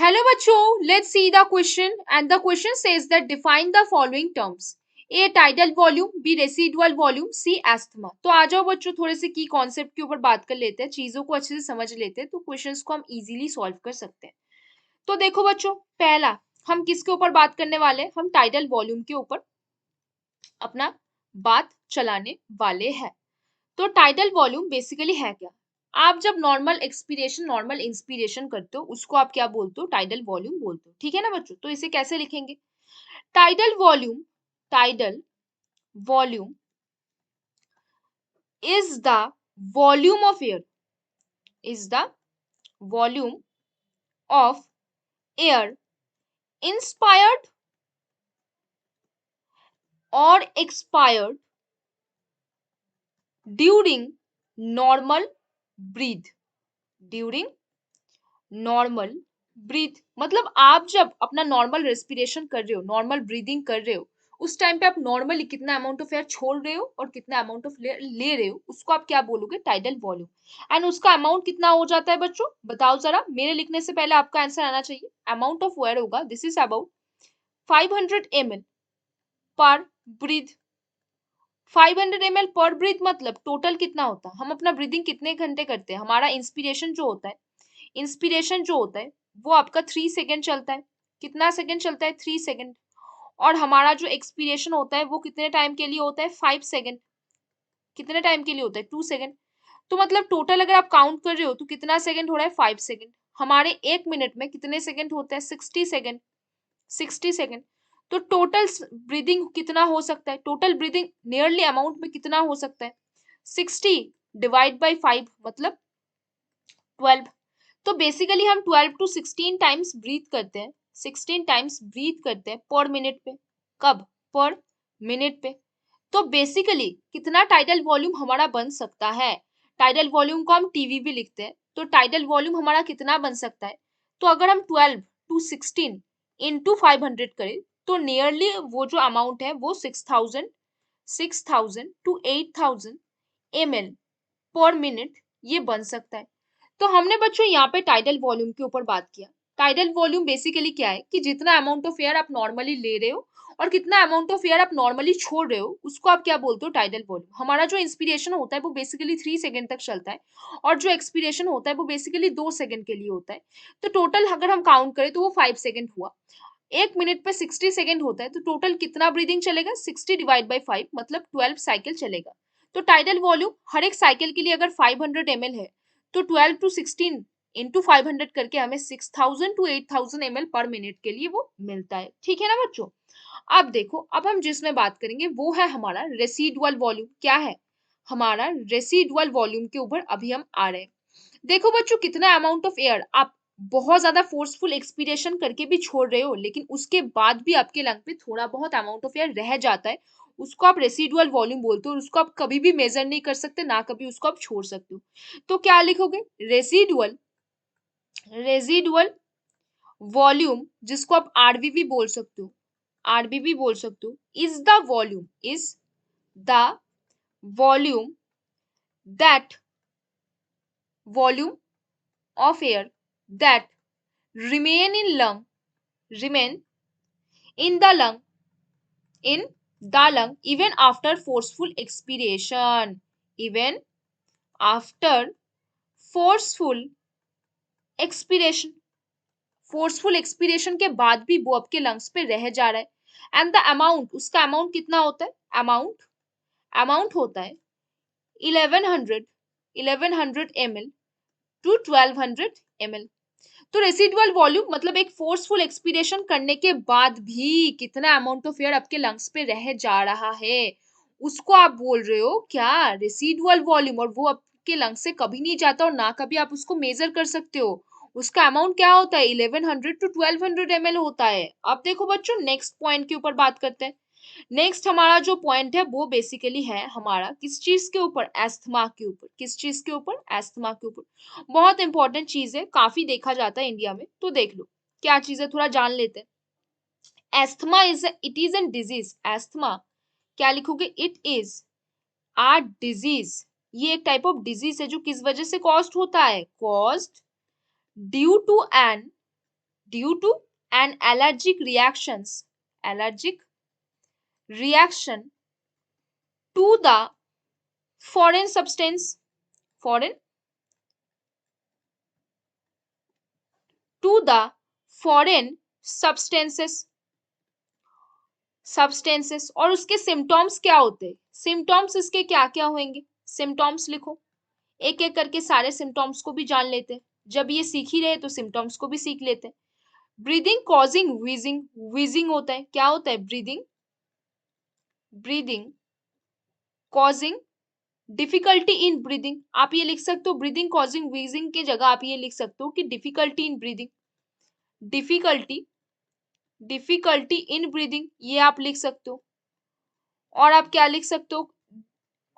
Hello बच्चों, let's see the question and the question says that define the following terms. A tidal volume, B residual volume, C asthma. तो आ जाओ बच्चों थोड़े से की concept के ऊपर बात कर लेते हैं, चीजों को अच्छे से समझ लेते हैं तो क्वेश्चंस को हम इजीली सॉल्व कर सकते हैं। तो देखो बच्चों, पहला हम किसके ऊपर बात करने वाले हैं? हम टाइडल वॉल्यूम के ऊपर अपना बात चलाने वाले हैं। तो टाइडल वॉल्यूम बेसिकली है क्या? आप जब नॉर्मल एक्सपीरेशन नॉर्मल इंस्पिरेशन करते हो उसको आप क्या बोलते हो? टाइडल वॉल्यूम बोलते हो। ठीक है ना बच्चों? तो इसे कैसे लिखेंगे? Tidal volume, tidal volume is the volume of air, is the volume of air inspired और expired during normal breath, during normal breath. मतलब आप जब अपना नॉर्मल रेस्पिरेशन कर रहे हो, नॉर्मल ब्रीदिंग कर रहे हो, उस टाइम पे आप नॉर्मली कितना अमाउंट ऑफ एयर छोड़ रहे हो और कितना अमाउंट ऑफ ले रहे हो, उसको आप क्या बोलोगे? Tidal volume. एंड उसका अमाउंट कितना हो जाता है बच्चों? बताओ जरा, मेरे लिखने से पहले आपका आंसर आना चाहिए। अमाउंट ऑफ एयर होगा, दिस इज अबाउट 500 ml पर ब्रीथ। 500 ml पर ब्रीथ मतलब टोटल कितना होता है? हम अपना ब्रीदिंग कितने घंटे करते हैं? हमारा इंस्पिरेशन जो होता है, इंस्पिरेशन जो होता है वो आपका 3 सेकेंड चलता है। कितना सेकेंड चलता है? 3 सेकेंड। और हमारा जो एक्सपीरेशन होता है वो कितने टाइम के लिए होता है? 5 सेकेंड। कितने टाइम के लिए होता है? 2 सेकेंड। तो मतलब टोटल अगर आप काउंट कर रहे हो तो कितना सेकेंड हो रहा है? 5 सेकेंड। हमारे 1 मिनट में कितने सेकेंड होते हैं? 60 सेकेंड। 60 सेकेंड। तो टोटल ब्रीदिंग कितना हो सकता है? टोटल ब्रीदिंग नियरली अमाउंट में कितना हो सकता है? 60 डिवाइड बाई 5 मतलब 12। तो बेसिकली हम 12 टू 16 टाइम्स ब्रीथ करते हैं, 16 टाइम्स ब्रीथ करते हैं पर मिनट पे। कब? पर मिनट पे। तो बेसिकली कितना टाइडल वॉल्यूम हमारा बन सकता है? टाइडल वॉल्यूम को हम टीवी भी लिखते हैं, तो टाइडल वॉल्यूम हमारा कितना बन सकता है? तो अगर हम 12 टू 16 इंटू 500 करें तो नियरली वो जो अमाउंट है वो 6000 टू 8000 ml पर मिनट ये बन सकता है। तो हमने बच्चों यहाँ पे टाइडल वॉल्यूम के ऊपर बात किया। टाइडल वॉल्यूम बेसिकली क्या है कि जितना अमाउंट ऑफ एयर आप नॉर्मली ले रहे हो और कितना अमाउंट ऑफ एयर आप नॉर्मली छोड़ रहे हो उसको आप क्या बोलते हो? Tidal volume. हमारा जो इंस्पिरेशन होता है वो बेसिकली 3 सेकंड तक चलता है और जो एक्सपीरेशन होता है वो बेसिकली 2 सेकंड के लिए होता है। तो टोटल अगर हम काउंट करें तो वो 5 सेकंड हुआ। 1 मिनट पे 60 सेकंड होता है तो टोटल कितना ब्रीदिंग चलेगा? 60 डिवाइड बाई 5 मतलब 12 साइकिल चलेगा। तो टाइडल वॉल्यूम हर एक साइकिल के लिए अगर 500 ml है तो 12 टू 16 इंटू 500 करके हमें 6000 टू 8000 ml पर मिनट के लिए वो मिलता है। ठीक है ना बच्चों? अब देखो, अब हम जिसमें बात करेंगे वो है हमारा रेसिडुअल वॉल्यूम। क्या है? हमारा रेसिडुअल वॉल्यूम के ऊपर अभी हम आ रहे हैं। देखो बच्चों, कितना अमाउंट ऑफ एयर आप बहुत ज्यादा फोर्सफुल एक्सपीरेशन करके भी छोड़ रहे हो लेकिन उसके बाद भी आपके लंग पे थोड़ा बहुत अमाउंट ऑफ एयर रह जाता है, उसको आप रेसिडुअल वॉल्यूम बोलते हो और उसको आप कभी भी मेजर नहीं कर सकते, ना कभी उसको आप छोड़ सकते हो। तो क्या लिखोगे? रेसिडुअल, रेसिडुअल वॉल्यूम जिसको आप आरवीवी बोल सकते हो, आरवीवी बोल सकते हो, is the volume, is the volume that, volume of air that remain in lung, remain in the lung, in the lung even after forceful expiration, even after forceful expiration, forceful expiration के बाद भी वो आपके lungs पे रह जा रहा है। एंड द अमाउंट, उसका अमाउंट कितना होता है? अमाउंट, अमाउंट होता है 1100, 1100 ml टू 1200 ml। तो रेसिडुअल वॉल्यूम मतलब एक फोर्सफुल एक्सपीरेशन करने के बाद भी कितना अमाउंट ऑफ एयर आपके लंग्स पे रह जा रहा है उसको आप बोल रहे हो क्या? Residual volume. और वो आपके लंग्स से कभी नहीं जाता और ना कभी आप उसको मेजर कर सकते हो। उसका अमाउंट क्या होता है? 1100 टू 1200 ml होता है। अब देखो बच्चों, नेक्स्ट पॉइंट के ऊपर बात करते हैं। नेक्स्ट हमारा जो पॉइंट है वो बेसिकली है हमारा किस चीज के ऊपर? एस्थमा के ऊपर। किस चीज के ऊपर? एस्थमा के ऊपर। बहुत इंपॉर्टेंट चीज है, काफी देखा जाता है इंडिया में, तो देख लो क्या चीज है, थोड़ा जान लेते हैं। Asthma is, it is an disease. Asthma क्या लिखोगे? It is a disease. ये एक टाइप ऑफ डिजीज है जो किस वजह से कॉज्ड होता है? Caused due to an, due to an allergic reaction to the foreign substance foreign to the foreign substances और उसके सिम्टोम्स क्या होते हैं? सिम्टोम्स इसके क्या क्या होंगे? सिम्टोम्स लिखो, एक एक करके सारे सिम्टोम्स को भी जान लेते हैं। जब ये सीख ही रहे तो सिम्टोम्स को भी सीख लेते हैं। ब्रीदिंग कॉजिंग व्हीजिंग, व्हीजिंग होता है, क्या होता है? Breathing causing difficulty in breathing, आप ये लिख सकते हो ब्रीदिंग कॉजिंग व्हीजिंग की जगह आप ये लिख सकते हो कि difficulty in breathing, difficulty in breathing, ये आप लिख सकते हो। और आप क्या लिख सकते हो?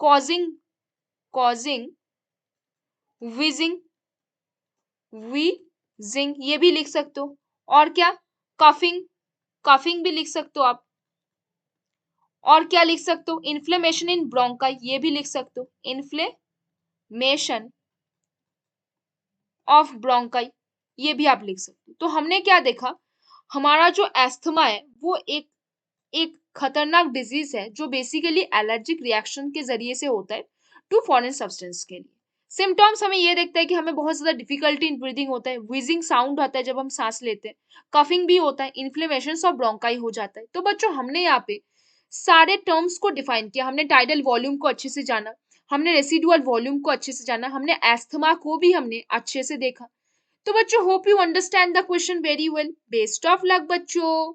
कॉजिंग व्हीजिंग, ये भी लिख सकते हो। और क्या? कफिंग भी लिख सकते हो आप। और क्या लिख सकते हो? इन्फ्लेमेशन इन ब्रोंकाई, ये भी लिख सकते हो, इन्फ्लेमेशन ऑफ ब्रोंकाई, ये भी आप लिख सकते हो। तो हमने क्या देखा, हमारा जो एस्थमा है वो एक खतरनाक डिजीज है जो बेसिकली एलर्जिक रिएक्शन के जरिए से होता है टू फॉरेन सब्सटेंस के लिए। सिम्टम्स हमें ये देखता है कि हमें बहुत ज्यादा डिफिकल्टी इन ब्रीदिंग होता है, व्हीजिंग साउंड आता है जब हम सांस लेते हैं, कफिंग भी होता है, इन्फ्लेमेशन ऑफ ब्रोंकाई हो जाता है। तो बच्चों हमने यहाँ पे सारे टर्म्स को डिफाइन किया, हमने टाइडल वॉल्यूम को अच्छे से जाना, हमने रेसिडुअल वॉल्यूम को अच्छे से जाना, हमने एस्थमा को भी हमने अच्छे से देखा। तो बच्चों hope you understand the question very well. Best of luck बच्चों।